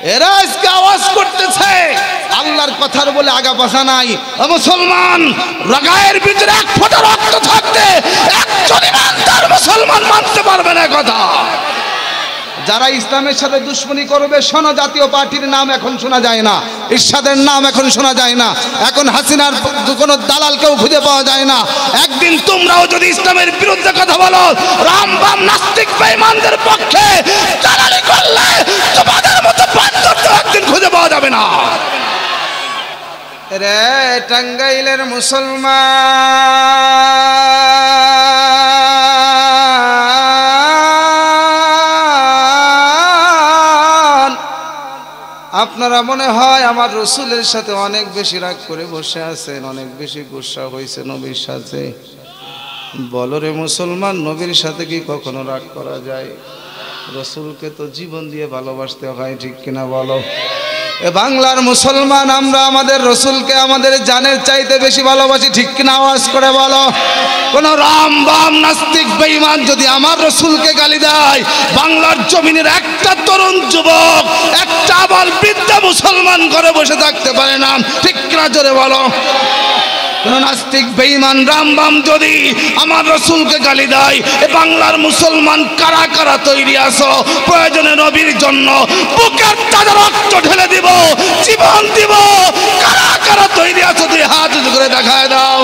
এরা আজকে আওয়াজ করতেছে আল্লাহর কথার বলে আগা পাছা নাই। মুসলমান রাগায়ের ভিতরে এক ফোঁটা রক্ত থাকতে একজন ইমানদার মুসলমান মানতে পারবে না কথা। যারা ইসলামের সাথে দুশ্মনী করবে, শোনো, জাতীয় পার্টির নাম এখন শোনা যায় না, ইরশাদের নাম এখন শোনা যায় না, এখন হাসিনার কোনো দালালকেও খুঁজে পাওয়া যায় না। একদিন তোমরাও যদি ইসলামের বিরুদ্ধে কথা বলো, রাম বাম নাস্তিক বেঈমানদের পক্ষে দালালি করলে তোমাদের মতো বান্দর তো একদিন খুঁজে পাওয়া যাবে না। রে টাঙ্গাইলের মুসলমান, আপনারা মনে হয় আমার রসুলের সাথে অনেক বেশি রাগ করে বসে আছেন, অনেক বেশি গুসা হয়েছে নবীর সাথে। বলো রে মুসলমান, নবীর সাথে কি কখনো রাগ করা যায়? রসুলকে তো জীবন দিয়ে ভালোবাসতে হয়, ঠিক কিনা বলো? এ বাংলার মুসলমান, আমরা আমাদের রসুলকে আমাদের জানের চাইতে বেশি ভালোবাসি, ঠিক কিনা? আওয়াজ করে বলো। কোন রাম বাম নাস্তিক বেঈমান যদি আমার রসুলকে গালি দেয়, বাংলার জমিনের একটা তরুণ যুবক, একটা আবাল বৃদ্ধা মুসলমান ঘরে বসে থাকতে পারে না, ঠিক কিনা? জোরে বলো। কোন নাস্তিক বেঈমান রাম বাম যদি আমার রসুলকে গালি দেয়, এ বাংলার মুসলমান কারা কারা তৈরি আছো প্রয়োজনে নবীর জন্য বুকের তাজা রক্ত ঢেলে দিব, জীবন দিব? কারা কারা তৈরি আছো? দুই হাত উঁচু করে দেখায় দাও।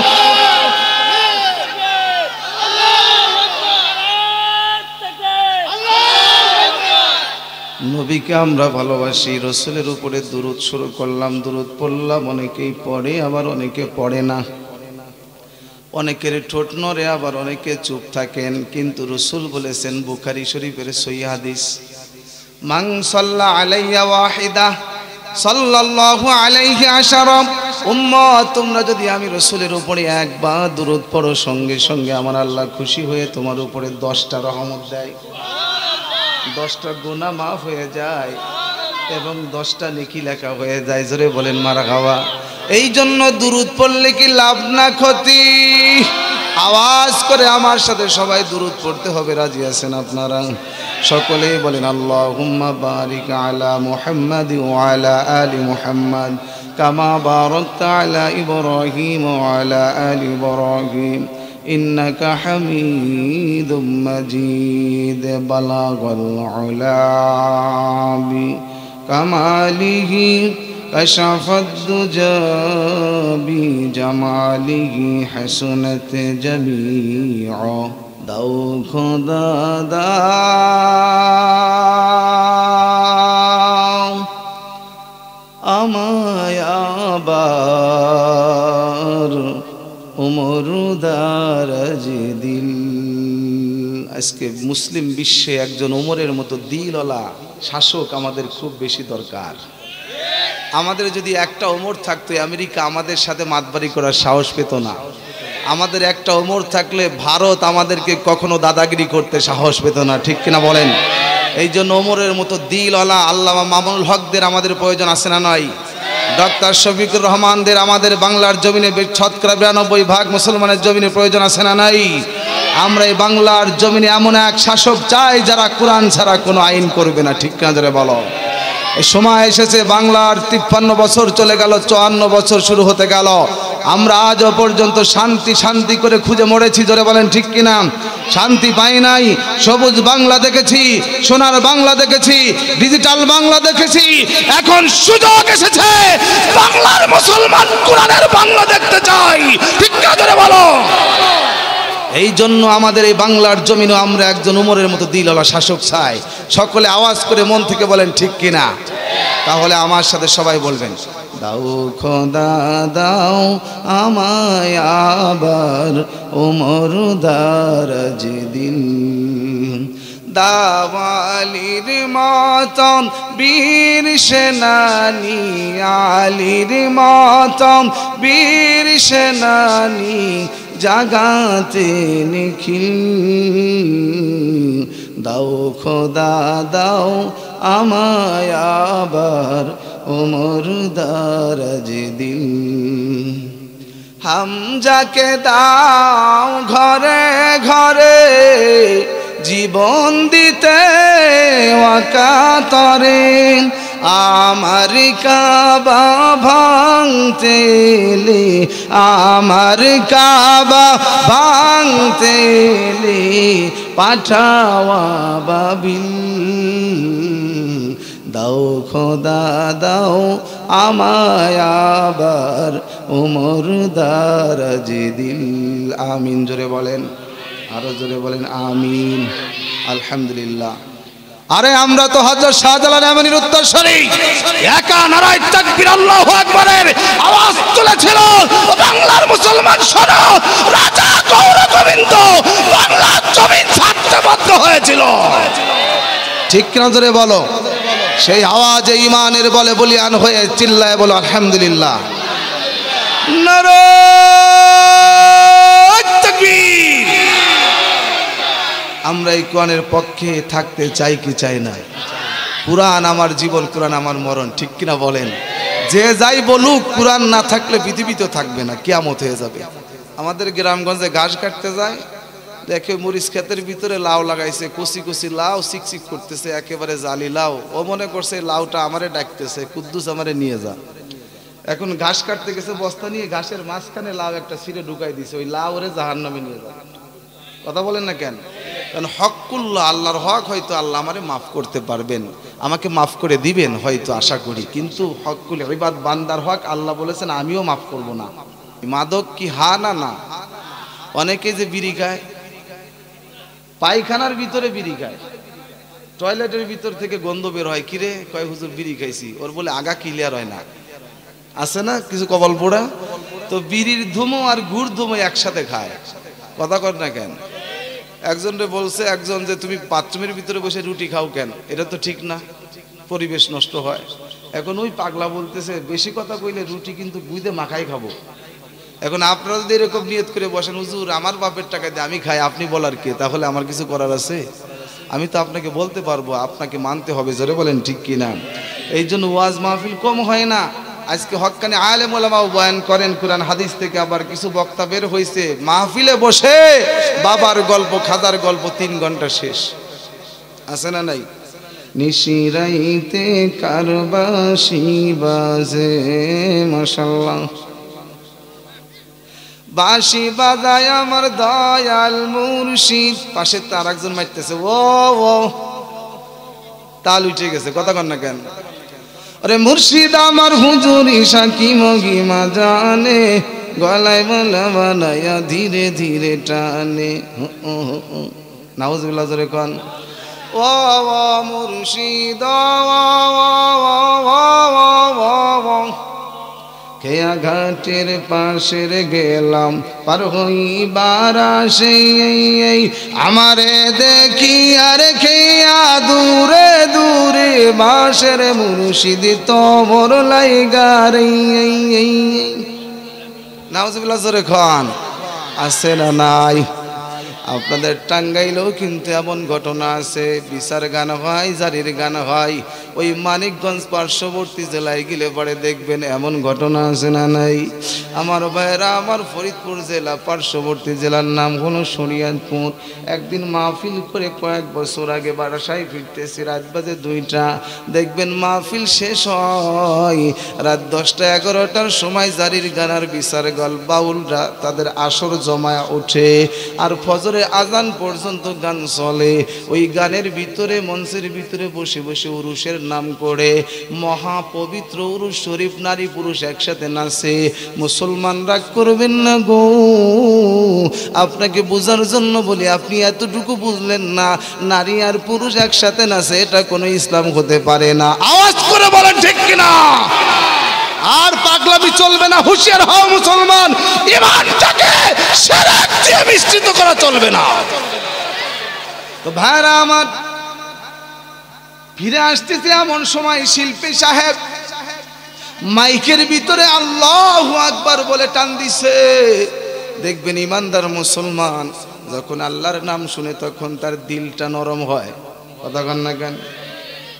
নবীকে আমরা ভালোবাসি, রসুলের উপরে দুরূদ শুরু করলাম, দুরূদ পড়লাম, অনেকেই পড়ে আবার অনেকে পড়ে না, অনেকের ঠোঁট নড়ে আবার অনেকে চুপ থাকেন। কিন্তু রসুল বলেছেন, বুখারী শরীফের সহিহ হাদিস, মান সাল্লা আলাইয়া ওয়াহিদা সাল্লাল্লাহু আলাইহি আশারা। উম্মত, তোমরা যদি আমি রসুলের উপরে একবার দুরূদ পড়ো, সঙ্গে সঙ্গে আমার আল্লাহ খুশি হয়ে তোমার উপরে 10টা রহমত দেয়, 10টা গুনাহ মাফ হয়ে যায় এবং 10টা নেকি লেখা হয়ে যায়। জোরে বলেন মারহাবা। এই জন্য দুরূদ পড়লে কি লাভ না ক্ষতি? আওয়াজ করে আমার সাথে সবাই দুরূদ পড়তে হবে। রাজি আছেন আপনারা? সকলেই বলেন আল্লাহুম্মা বারিক আলা মুহাম্মাদ ওয়া আলা আলি মুহাম্মাদ কামা বারাকতা আলা ইব্রাহিম ওয়া আলা আলি ইব্রাহিম ইন্নাকা হামিদুম মাজিদ। বালাগাল উলা কামালিহি কাশাফাদ দুজা বিজামালিহি হাসনাত জামিআ। দাও খোদা দাও আমায় আবার ওমর দারাজ দিল। আজকে মুসলিম বিশ্বে একজন ওমরের মতো দিলওয়ালা শাসক আমাদের খুব বেশি দরকার। আমাদের যদি একটা ওমর থাকতো, আমেরিকা আমাদের সাথে মাতবাড়ি করার সাহস পেত না। আমাদের একটা ওমর থাকলে ভারত আমাদেরকে কখনো দাদাগিরি করতে সাহস পেত না, ঠিক কিনা বলেন? এই জন্য ওমরের মতো দিলওয়ালা আল্লামা মামুনুল হকদের আমাদের প্রয়োজন আছে না নয়? ডক্টর শফিকুর রহমানদের আমাদের বাংলার জমিনে 92% মুসলমানের জমিনে প্রয়োজন আছে না নাই? আমরা এই বাংলার জমিনে এমন এক শাসক চাই যারা কোরআন ছাড়া কোনো আইন করবে না, ঠিক না? জোরে বলো। এই সময় এসেছে, বাংলার 53 বছর চলে গেল, 54 বছর শুরু হতে গেল, আমরা আজও পর্যন্ত শান্তি শান্তি করে খুঁজে মরেছি। জোরে বলেন ঠিক কিনা? শান্তি পাই নাই। সবুজ বাংলা দেখেছি, সোনার বাংলা দেখেছি, ডিজিটাল বাংলা দেখেছি, এখন সুযোগ এসেছে বাংলার মুসলমান কোরআনের বাংলা দেখতে চাই, ঠিক না? জোরে বলো। এই জন্য আমাদের এই বাংলার জমিনে আমরা একজন উমরের মতো দিলওয়ালা শাসক চাই। সকলে আওয়াজ করে মন থেকে বলেন ঠিক কিনা? তাহলে আমার সাথে সবাই বলবেন, দাও খোদা দাও আমায় আবার ওমর দারাজ দিল। দাওয়ালির মতম বীর সেনানি, আলীর মতম বীর সেনানি জাগাতে নিখিল। দাও খোদা দাও আমায় আবার ওমর দারাজ দিল। হামজাকে দাও ঘরে ঘরে জীবন দিতে ওয়াকাতরে, আমার কাবা ভাঙতে এলে, আমার কাবা ভাঙতে এলে পাঠাওয়া বাবিল, দাও খোদা দাও আমায় আবার ওমর দারাজ দিল। আমিন জোরে বলেন, আরো জোরে বলেন আমিন। আলহামদুলিল্লাহ। আরে আমরা তো হযরত শাহজালাল এমনির উত্তরসূরি, একা নারায়ে তাকবীর আল্লাহু আকবারের আওয়াজ তুলেছিল। বাংলার মুসলমান শোনো, রাজা গৌর গোবিন্দ বাংলার জমিন ছাড়তে বাধ্য হয়েছিল, ঠিক কিনা জোরে বলো। সেই আওয়াজে ঈমানের বলে বলিয়ান হয়ে চিল্লায় বলো আলহামদুলিল্লাহ। নারায়ে তাকবীর। আমরা এই কোরআনের পক্ষে থাকতে চাই কি চাই না? কোরআন আমার জীবন, কোরআন আমার মরণ, ঠিক কিনা বলেন? যে যাই বলুক, কোরআন না থাকলে পৃথিবীতে থাকবে না, কিয়ামত হয়ে যাবে। আমাদের গ্রামগঞ্জে ঘাস কাটতে যায়, দেখে মরিচ ক্ষেতের ভিতরে লাউ লাগাইছে, কচি কচি লাউ চিকচিক করতেছে, একেবারে জালি লাউ। ও মনে করছে লাউটা আমারে ডাকতেছে, কুদ্দুস আমারে নিয়ে যা। এখন ঘাস কাটতে গেছে, বস্তা নিয়ে ঘাসের মাঝখানে লাউ একটা ছিঁড়ে ঢুকাই দিছে, ওই লাউ ওরে জাহান্নামে নিয়ে যাবে। কথা বলেন না কেন? কারণ হকুল্লাহ, আল্লাহর হক হয়তো আল্লাহ আমারে মাফ করতে পারবেন, আমাকে মাফ করে দিবেন হয়তো, আশা করি। কিন্তু হকুল ইবাদ বান্দার হক আল্লাহ বলেছেন আমিও মাফ করব না। মাদক কি হা না? না। অনেকে যে বিড়ি খায়, পায়খানার ভিতরে বিড়ি খায়, টয়লেটের ভিতর থেকে গন্ধ বের হয়, কিরে কয় হুজুর বিড়ি খাইছি, ওর বলে আগা ক্লিয়ার হয় না, আছে না কিছু কপাল পোড়া। তো বিড়ির ধুমো আর গুড় ধুমো একসাথে খায়, কথা কর না কেন? একজনরে বলছে একজন যে তুমি বাথরুমের ভিতরে বসে রুটি খাও কেন? এটা তো ঠিক না, পরিবেশ নষ্ট হয়। এখন ওই পাগলা বলতেছে বেশি কথা কইলে রুটি কিন্তু গুইদে মাখাই খাবো। এখন আপনারা যদি এরকম নিয়ত করে বসেন, হুজুর আমার বাপের টাকা দিয়ে আমি খাই, আপনি বলার কে? তাহলে আমার কিছু করার আছে? আমি তো আপনাকে বলতে পারবো, আপনাকে মানতে হবে, জোরে বলেন ঠিক কিনা? এই জন্য ওয়াজ মাহফিল কম হয় না। আজকে হক্কানি আলেম ওলামাও বয়ান করেন কোরআন হাদিস থেকে, আবার কিছু বক্তা বের হয়েছে মাহফিলে বসে বাবার গল্প, খাদার গল্প 3 ঘন্টা শেষ, আছে না নাই? নিশিরাইতে কারবাসি বাজে, মাশাআল্লাহ, বাঁশি বাজায় আমার দয়াল মুর্শিদ। পাশে তার একজন মারতেছে, ও ও তাল উঠে গেছে, কথা কন না কেন? আরে মুর্শিদ আমার হুজুরি সাকি মগিমা জানে, গলায় মালা বানায়া ধীরে ধীরে টানে। নাউজুবিল্লাহ জোরে কন। ও মুর্শিদ খেয়া ঘাটের পাশের গেলাম, পার হইবার আসে আমারে দেখি আর খেয়া দূরে দূরে বাঁশের মুর্শিদ তোমর লাইগার। নাউজুবিল্লাহ জোরে খান, আছে না নাই? আপনাদের টাঙ্গাইলেও কিন্তু এমন ঘটনা আছে, বিচার গান হয়, জারির গান হয়, ওই মানিকগঞ্জ পার্শ্ববর্তী জেলায় গেলে পরে দেখবেন এমন ঘটনা আছে না নাই? আমার ভাইয়েরা, আমার ফরিদপুর জেলা পার্শ্ববর্তী জেলার নাম হলো শরিয়াতপুর। একদিন মাহফিল করে কয়েক বছর আগে বারাসায় ফিরতেছি, রাত বাজে 2টা। দেখবেন মাহফিল শেষ হয় রাত 10টা-11টার সময়। জারির গান আর বিচার গান বাউলরা তাদের আসর জমায়া ওঠে, আর ফজরের আজান পর্যন্ত গান চলে। ওই গানের ভিতরে, মঞ্চের ভিতরে বসে বসে উরুষের নাম করে, মহাপবিত্র উরুষ শরীফ, নারী পুরুষ একসাথে নাচে। মুসলমান রাগ করবেন না গো, আপনাকে বোঝার জন্য বলি, আপনি এতটুকু বুঝলেন না, নারী আর পুরুষ একসাথে নাচে, এটা কোনো ইসলাম হতে পারে না। আওয়াজ করে বলেন ঠিক কিনা? আর পাগলামি চলবে না, হুঁশিয়ার হও মুসলমান, ঈমানটাকে শিরক দিয়ে মিশ্রিত করা চলবে না। তো ভাইরা আমার, ফিরে আসতেছে এমন সময় শিল্পী সাহেব মাইকের ভিতরে আল্লাহু আকবার বলে টান দিছে। দেখবেন ইমানদার মুসলমান যখন আল্লাহর নাম শুনে তখন তার দিলটা নরম হয়, কথা কন না কেন?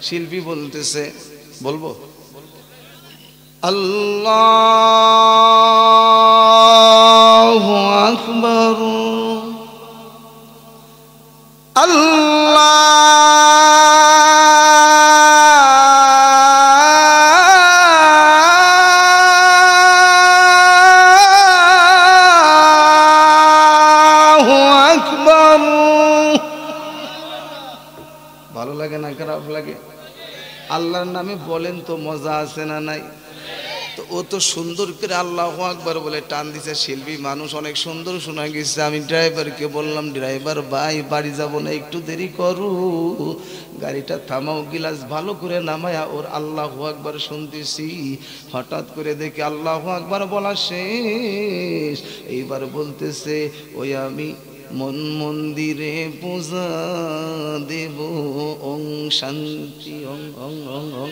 শিল্পী বলতেছে, বলবো আল্লাহু আকবার, আল্লাহ আল্লাহর নামে বলেন তো মজা আছে না নাই? তো ও তো সুন্দর করে আল্লাহু আকবার বলে টান দিছে, শিল্পী মানুষ অনেক সুন্দর শোনা গেছে। আমি ড্রাইভারকে বললাম, ড্রাইভার ভাই বাড়ি যাব না, একটু দেরি করু, গাড়িটা থামাও, গিলাস ভালো করে নামায়া ওর আল্লাহু আকবার শুনতেছি। হঠাৎ করে দেখি আল্লাহু আকবার বলা শেষ, এইবার বলতেছে, ওই আমি মন মন্দিরে পূজা দেব, ওং শান্তি ওং ওং ওং ওং।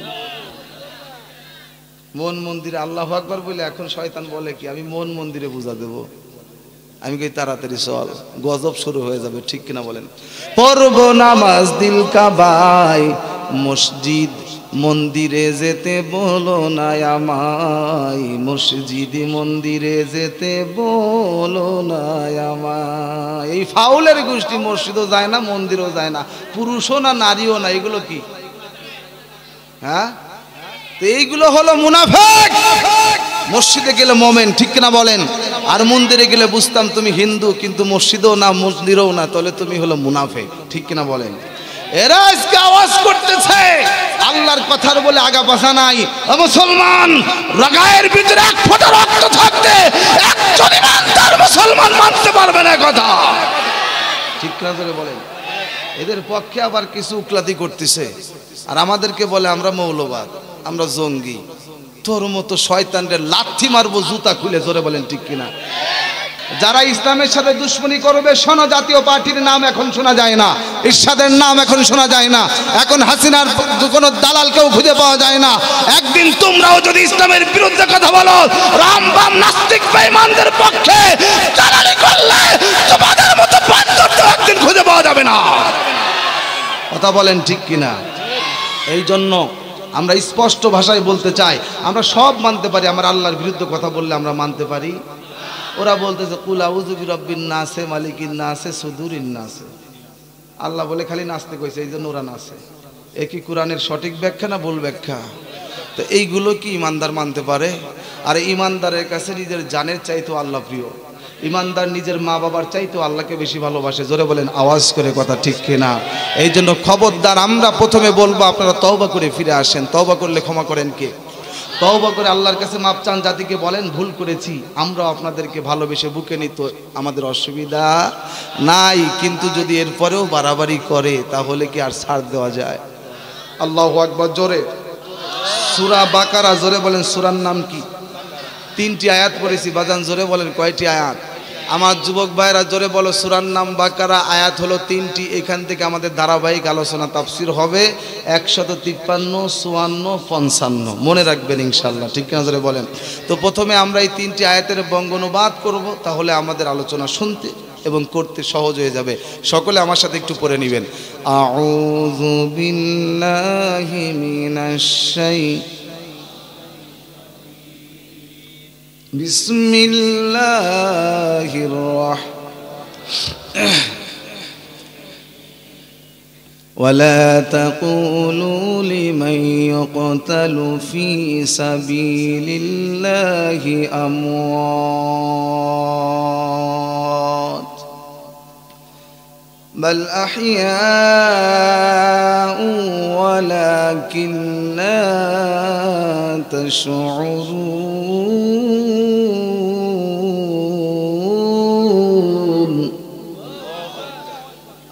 মন মন্দিরে আল্লাহু আকবার বলে এখন শয়তান বলে কি আমি মন মন্দিরে পূজা দেব। আমি কই তাড়াতাড়ি চল, গজব শুরু হয়ে যাবে, ঠিক কিনা বলেন? পড়ব নামাজ দিল কাবায়, মসজিদ মন্দিরে যেতে বলো না আমায়, মসজিদ মন্দিরে যেতে বলো না আমায়। এই ফাউলের গোষ্ঠী মসজিদও যায় না, মন্দিরও যায় না, পুরুষও না নারীও না, এগুলো কি? হ্যাঁ, তো এইগুলো হলো মুনাফিক। মসজিদে গেলে মোমেন, ঠিক কিনা বলেন? আর মন্দিরে গেলে বুঝতাম তুমি হিন্দু, কিন্তু মসজিদও না মন্দিরও না, তাহলে তুমি হলো মুনাফিক, ঠিক কিনা বলেন? এরা আজকে আওয়াজ করতেছে আল্লাহর কথার বলে আগা পাছা নাই। মুসলমান রাগায়ের ভিতরে এক ফোঁটা রক্ত থাকতে একজন ইমানদার মুসলমান মানতে পারবে না কথা, ঠিক কিনা ধরে বলেন? এদের পক্ষে আবার কিছু উকলাতি করতেছে, আর আমাদেরকে বলে আমরা মৌলবাদ, আমরা জঙ্গি। তোর মতো শয়তানদের লাথি মারবো জুতা খুলে, জোরে বলেন ঠিক কিনা? যারা ইসলামের সাথে দুশ্মনী করবে, শোনো, জাতীয় পার্টির নাম এখন শোনা যায় না, ইরশাদের নাম এখন শোনা যায় না, এখন হাসিনার কোনো দালালকেও খুঁজে পাওয়া যায় না। একদিন তোমরাও যদি ইসলামের বিরুদ্ধে কথা বলো, রামবাম নাস্তিক বেঈমানদের পক্ষে দালালি করলে তোমাদের মতো বান্দর তো একদিন খুঁজে পাওয়া যাবে না। কথা বলেন ঠিক কিনা? এই জন্য আমরা স্পষ্ট ভাষায় বলতে চাই, আমরা সব মানতে পারি, আমার আল্লাহর বিরুদ্ধে কথা বললে আমরা মানতে পারি। ওরা বলতেছে কুল আউযু বিরাব্বিন নাসে মালিকিন নাসে সুদুরিন নাসে, আল্লাহ বলে খালি নাচতে কইছে, এই জন্য ওরা নাচে। এ কি কোরআনের সঠিক ব্যাখ্যা না ভুল ব্যাখ্যা? তো এইগুলো কি ইমানদার মানতে পারে? আর ইমানদারের কাছে নিজের জানের চাইতেও আল্লাহ প্রিয়, ইমানদার নিজের মা বাবার চাইতেও আল্লাহকে বেশি ভালোবাসে, জোরে বলেন আওয়াজ করে কথা ঠিক কিনা? এই জন্য খবরদার, আমরা প্রথমে বলবো আপনারা তওবা করে ফিরে আসেন। তওবা করলে ক্ষমা করেন কে? তওবা করে আল্লাহর কাছে মাপ চান, জাতিকে বলেন ভুল করেছি, আমরাও আপনাদেরকে ভালোবেসে বুকে নিত, আমাদের অসুবিধা নাই। কিন্তু যদি এরপরেও বাড়াবাড়ি করে তাহলে কি আর ছাড় দেওয়া যায়? আল্লাহু আকবার জোরে। সূরা বাকারা, জোরে বলেন সূরার নাম কি? 3টি আয়াত পড়েছি বাজান, জোরে বলেন কয়টি আয়াত? আমার যুবক ভাইরা জোরে বলো, সূরার নাম বাকারা, আয়াত হলো 3টি। এখান থেকে আমাদের ধারাবাহিক আলোচনা তাফসীর হবে 153, 54, 55, মনে রাখবেন ইনশাআল্লাহ, ঠিক না? জোরে বলেন। তো প্রথমে আমরা এই 3টি আয়াতের বঙ্গানুবাদ করব, তাহলে আমাদের আলোচনা শুনতে এবং করতে সহজ হয়ে যাবে। সকলে আমার সাথে একটু পড়ে নেবেন। আউযু বিল্লাহি মিনাশ শাইতানির বিসমিল্লাহির রাহমানির ওয়ালা তাকুলু লিমান ইউকতালু ফি সাবিলিল্লাহি আমওয়াত বাল আহইয়াউ ওয়ালাকিন লা তাশউরুন।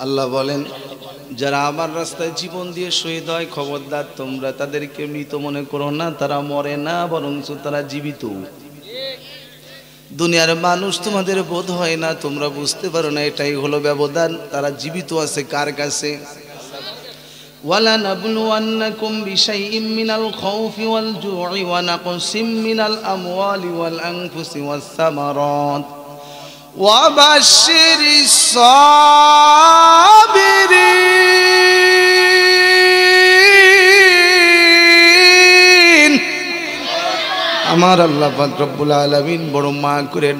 আল্লাহ বলেন, যারা আমার রাস্তায় জীবন দিয়ে শহীদ হয়, খবরদার তোমরা তাদেরকে মৃত মনে করো না, তারা মরে না, বরঞ্চ তারা জীবিত। দুনিয়ার মানুষ তোমাদের বোধ হয় না, তোমরা বুঝতে পারো না, এটাই হলো ব্যবধান। তারা জীবিত আছে কার কাছে? ওয়ালা নাবলুওয়ান্নাকুম বিশাইইম মিনাল খাউফি ওয়াল জু'i ওয়া নাকসিম মিনাল আমওয়ালি ওয়াল আনফুসি ওয়াস সামারাত ওয়া বাশশিরিস সাবিরিন। আমার আল্লাহ পাক রব্বুল আলামিন বড় মা করে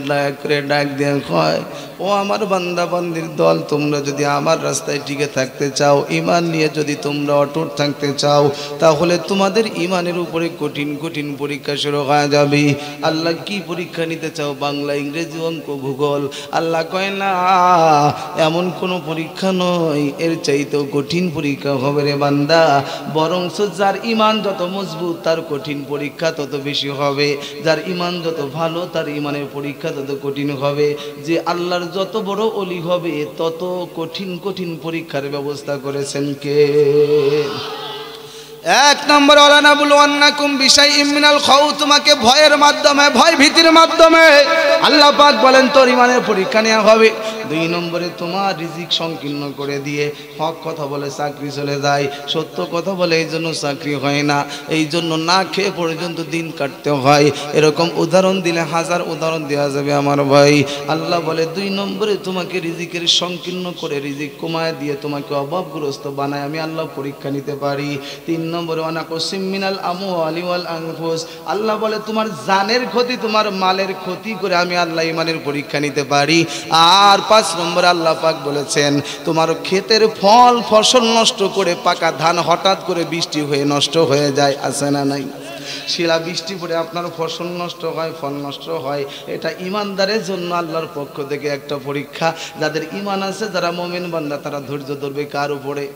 ডাক দিয়ে কয়, ও আমার বান্দা বান্দির দল, তোমরা যদি আমার রাস্তায় টিকে থাকতে চাও, ঈমান নিয়ে যদি তোমরা অটুট থাকতে চাও, তাহলে তোমাদের ঈমানের উপরে কঠিন কঠিন পরীক্ষা শুরু হয়ে যাবে। আল্লাহ কি পরীক্ষা নিতে চাও? বাংলা, ইংরেজি, অঙ্ক, ভূগোল? আল্লাহ কয় না, এমন কোনো পরীক্ষা নয়, এর চাইতেও কঠিন পরীক্ষা হবে রে বান্দা। বরং যার ঈমান যত মজবুত তার কঠিন পরীক্ষা তত বেশি হবে, যার ঈমান যত ভালো তার ঈমানের পরীক্ষা তত কঠিন হবে। যে আল্লাহর যত বড় ওলি হবে তত কঠিন কঠিন পরীক্ষার ব্যবস্থা করেছেন কে? এক নম্বর, ওয়ালানাবুলুওয়ান্নাকুম বিশাইইম মিনাল খাউফ, তোমাকে ভয়ের মাধ্যমে, ভয় ভীতির মাধ্যমে আল্লাহ পাক বলেন তোর ঈমানের পরীক্ষা নেওয়া হবে। দুই নম্বরে, তোমার রিজিক সংকীর্ণ করে দিয়ে হক কথা বলে চাকরি চলে যায়, সত্য কথা বলে এই জন্য চাকরি হয় না, এই জন্য না খেয়ে পর্যন্ত দিন কাটতে হয়। এরকম উদাহরণ দিলে হাজার উদাহরণ দেওয়া যাবে আমার ভাই। আল্লাহ বলে দুই নম্বরে, তোমাকে রিজিকের সংকীর্ণ করে রিজিক কমায় দিয়ে তোমাকে অভাবগ্রস্ত বানায় আমি আল্লাহ পরীক্ষা নিতে পারি। তিন নম্বরে, ওয়ানাকুসিম মিনাল আমওয়ালি ওয়াল আনফুস, আল্লাহ বলে তোমার জানের ক্ষতি, তোমার মালের ক্ষতি করে আমি আল্লাহ ঈমানের পরীক্ষা নিতে পারি। আর পাঁচ নম্বরে আল্লাহ পাক বলেছেন তোমার ক্ষেতের ফল ফসল নষ্ট করে, পাকা ধান হঠাৎ করে বৃষ্টি হয়ে নষ্ট হয়ে যায়, আছে না নাই? শিলা বৃষ্টি পড়ে আপনার ফসল নষ্ট হয়, ফল নষ্ট হয়, এটা ঈমানদারের জন্য আল্লাহর পক্ষ থেকে একটা পরীক্ষা। যাদের ঈমান আছে, যারা মুমিন বান্দা, তারা ধৈর্য ধরবে কার উপরে?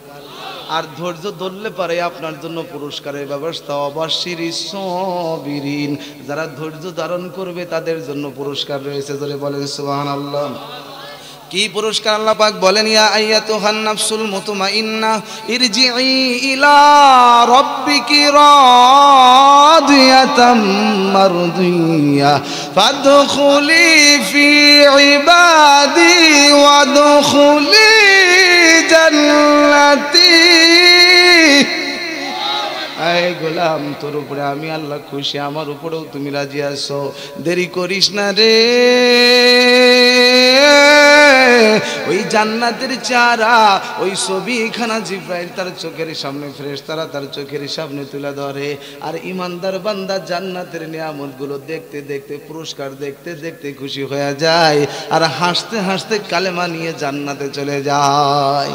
আর ধৈর্য ধরলে পারে আপনার জন্য পুরস্কারের ব্যবস্থা, অবাশিরিস সাবিরিন, যারা ধৈর্য ধারণ করবে তাদের জন্য পুরস্কার রয়েছে। জোরে বলেন সুবহানাল্লাহ। কি পুরস্কার? আল্লাহ পাক বলেন, ইয়া আইয়াতুহান নাফসুল মুতমাইন্না ইরজিই ইলা রাব্বিকি রাদিয়াতাম মারদিয়া ফাদখুলি ফি ইবাদি ওয়াদখুলি জান্নাতি। এই গোলাম, তোর উপরে আমি আল্লাহ খুশি, আমার উপরেও তুমি রাজি আছো, দেরি করিস না রে। ওই জান্নাতের চারা, ওই ছবিখানা জিব্রাইল তার চোখের সামনে, ফেরেশতারা তার চোখের সামনে তুলে ধরে। আর ঈমানদার বান্দা জান্নাতের নিয়ামতগুলো দেখতে দেখতে, পুরস্কার দেখতে দেখতে খুশি হয়ে যায়, আর হাসতে হাসতে কালেমা নিয়ে জান্নাতে চলে যায়।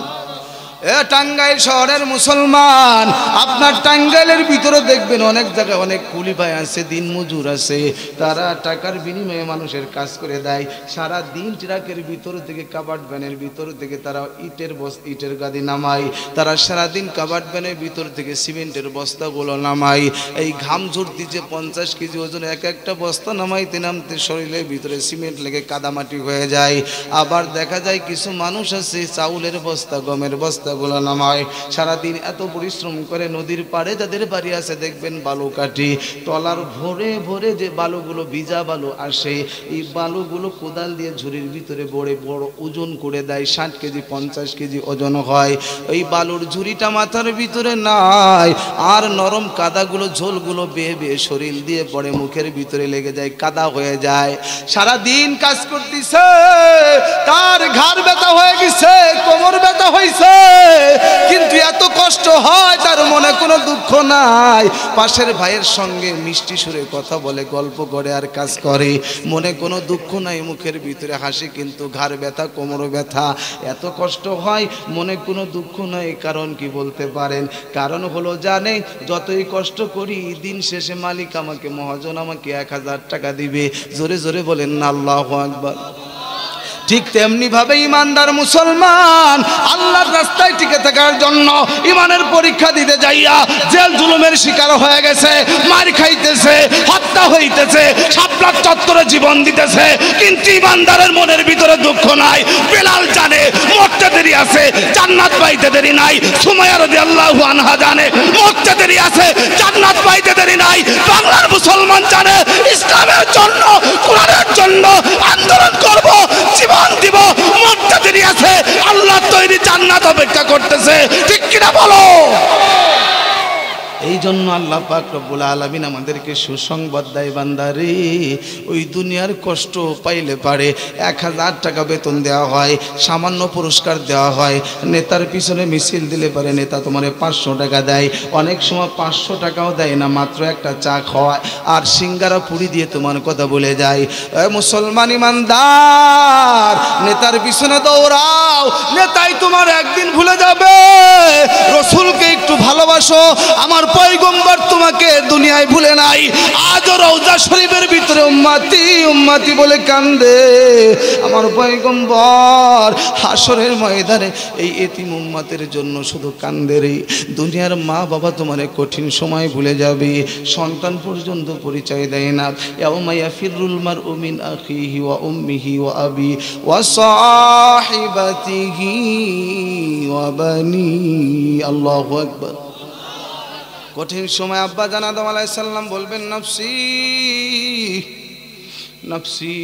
টাঙ্গাইল শহরের মুসলমান, আপনার টাঙ্গাইলের ভিতরে দেখবেন অনেক জায়গায় অনেক কুলি ভাই আছে, দিন মজুর আছে, তারা টাকার বিনিময়ে মানুষের কাজ করে দেয়। সারা দিন ট্রাকের ভিতর থেকে, কাবার্ড ভ্যানের ভিতর থেকে তারা ইটের গাদি নামায়, তারা সারাদিন কাবার্ড ভ্যানের ভিতর থেকে সিমেন্টের বস্তাগুলো নামায়। এই ঘাম ঝরতি যে 50 কেজি ওজন এক একটা বস্তা নামাইতে নামতে শরীরের ভিতরে সিমেন্ট লেগে কাদামাটি হয়ে যায়। আবার দেখা যায় কিছু মানুষ আছে চাউলের বস্তা, গমের বস্তা গুলো নামায়, সারাদিন এত পরিশ্রম করে। নদীর পাড়ে যাদের বাড়ি আছে দেখবেন বালু কাটি, টলার ভরে ভরে যে বালুগুলো, ভিজা বালু আসে, এই বালুগুলো কোদাল দিয়ে ঝুড়ির ভিতরে বড় বড় ওজন করে দেয়, 60 কেজি 50 কেজি ওজন হয়। এই বালুর ঝুড়িটা মাথার ভিতরে নাই, আর নরম কাদাগুলো, ঝোলগুলো বেয়ে বেয়ে শরীর দিয়ে পড়ে, মুখের ভিতরে লেগে যায়, কাদা হয়ে যায়। সারাদিন কাজ করতেছে, তার ঘাড় ব্যথা হয়ে গেছে, কোমর ব্যথা হয়েছে, কিন্তু এত কষ্ট হয় তার মনে কোনো দুঃখ নাই। পাশের ভাইয়ের সঙ্গে মিষ্টি সুরে কথা বলে, গল্প করে আর কাজ করে, মনে কোনো দুঃখ নাই, মুখের ভিতরে হাসি, কিন্তু ঘাড় ব্যথা, কোমর ব্যথা, এত কষ্ট হয়, মনে কোনো দুঃখ নাই। কারণ কি বলতে পারেন? কারণ হলো জানে, যতই কষ্ট করি দিন শেষে মালিক আমাকে, মহাজন আমাকে 1000 টাকা দিবে। জোরে জোরে বলেন না আল্লাহু আকবার। ঠিক তেমনি ভাবে ঈমানদার মুসলমান আল্লাহর রাস্তায় টিকে থাকার জন্য ঈমানের পরীক্ষা দিতে যাইয়া জেল জুলুমের শিকার হয়ে গেছে, মার খাইতেছে, হত্যা হইতেছে, শাপলার চত্বরে জীবন দিতেছে, কিন্তু ঈমানদারের মনের ভিতরে দুঃখ নাই। বেলাল জানে মরতে দেরি আছে, জান্নাত পাইতে দেরি নাই। সুমাইয়া রাদিয়াল্লাহু আনহা জানে মরতে দেরি আছে, জান্নাত পাইতে দেরি নাই। বাংলার মুসলমান জানে ইসলামের জন্য, কোরআনের জন্য আন্দোলন করব, জীবন দিব, মরতে দেরি আছে, আল্লাহ তৈরি জান্নাত অপেক্ষা করতেছে। ঠিক কিনা বলো? এই জন্য আল্লাহ পাক রব্বুল আলামিন আমাদেরকে সুসংবাদ দেয়, বান্দারে ওই দুনিয়ার কষ্ট পাইলে পারে 1000 টাকা বেতন দেওয়া হয়, সামান্য পুরস্কার দেওয়া হয়, নেতার পিছনে মিছিল দিলে পারে নেতা তোমারে 500 টাকা দেয়, অনেক সময় 500 টাকাও দেয় না, মাত্র একটা চা খাওয়ায় আর সিঙ্গারা পুরি দিয়ে তোমার কথা বলে যায়। মুসলমান ইমানদার, নেতার পিছনে দৌড়াও, নেতাই তোমার একদিন ভুলে যাবে। রসুলকে একটু ভালোবাসো, আমার পয়গম্বর তোমাকে দুনিয়ায় ভুলে নাই। আজও রওজা শরীফের ভিতরে উম্মতি উম্মতি বলে কান্দে আমার পয়গম্বর। হাসরের ময়দানে এই এতিম উম্মতের জন্য শুধু কান্দে রে। দুনিয়ার মা বাবা তোমারে কঠিন সময় ভুলে যাবে, সন্তান পর্যন্ত পরিচয় দেয় না। ইয়াউমা ইয়াফিরুল মারউ মিন আখিহি ওয়া উম্মিহি ওয়া আবি ওয়া সাহিবাতিহি ওয়া বানি। আল্লাহু আকবার। কঠিন সময় আব্বা জান আদম আলাইহিস সালাম বলবেন নফসি নফসি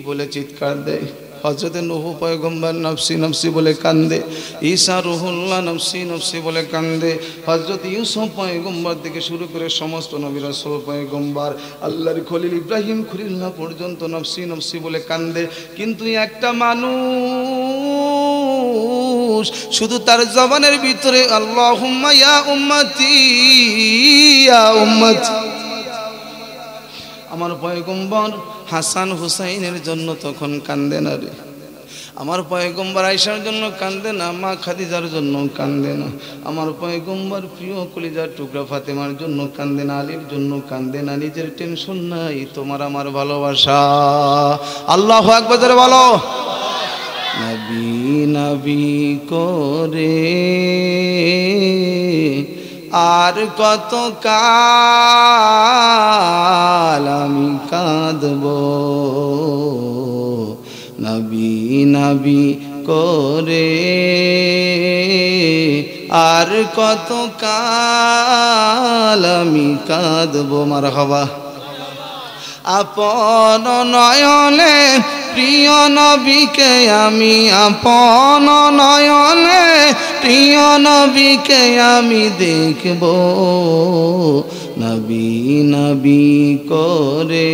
বলে চিৎকার দেয়। হযরত নূহ পয়গম্বর নফসি নফসি বলে কান্দে। ঈসা রুহুল্লাহ নফসি নফসি বলে কান্দে। হযরত ইউসুফ পয়গম্বর থেকে শুরু করে সমস্ত নবী রাসূল পয়গম্বর, আল্লাহর খলিল ইব্রাহিম খলিলুল্লাহ পর্যন্ত নফসি নফসি বলে কান্দে। কিন্তু একটা মানুষ শুধু তার জবানের ভিতরে আল্লাহুম্মা ইয়া উম্মতি ইয়া উম্মতি। আমার পয়গম্বর হাসান হুসাইনের জন্য তখন কান্দে না রে। আমার পয়গম্বর আয়েশার জন্য কান্দে না, মা খাদিজার জন্য কান্দে না। আমার পয়গম্বর প্রিয় কলিজার টুকরা ফাতেমার জন্য কান্দে না, আলীর জন্য কান্দে না। নিজের টেনশন নাই, তোমার আমার ভালোবাসা। আল্লাহু আকবার জোরে বলো। নবী নবী করে আর কত কাল আমি কাঁদব, নবী নবী করে আর কত কাল আমি কাঁদব। মারহাবা। আপন নয়নে প্রিয় নবীকে আমি, আপন নয়নে প্রিয় নবীকে আমি দেখব, নবী নবী করে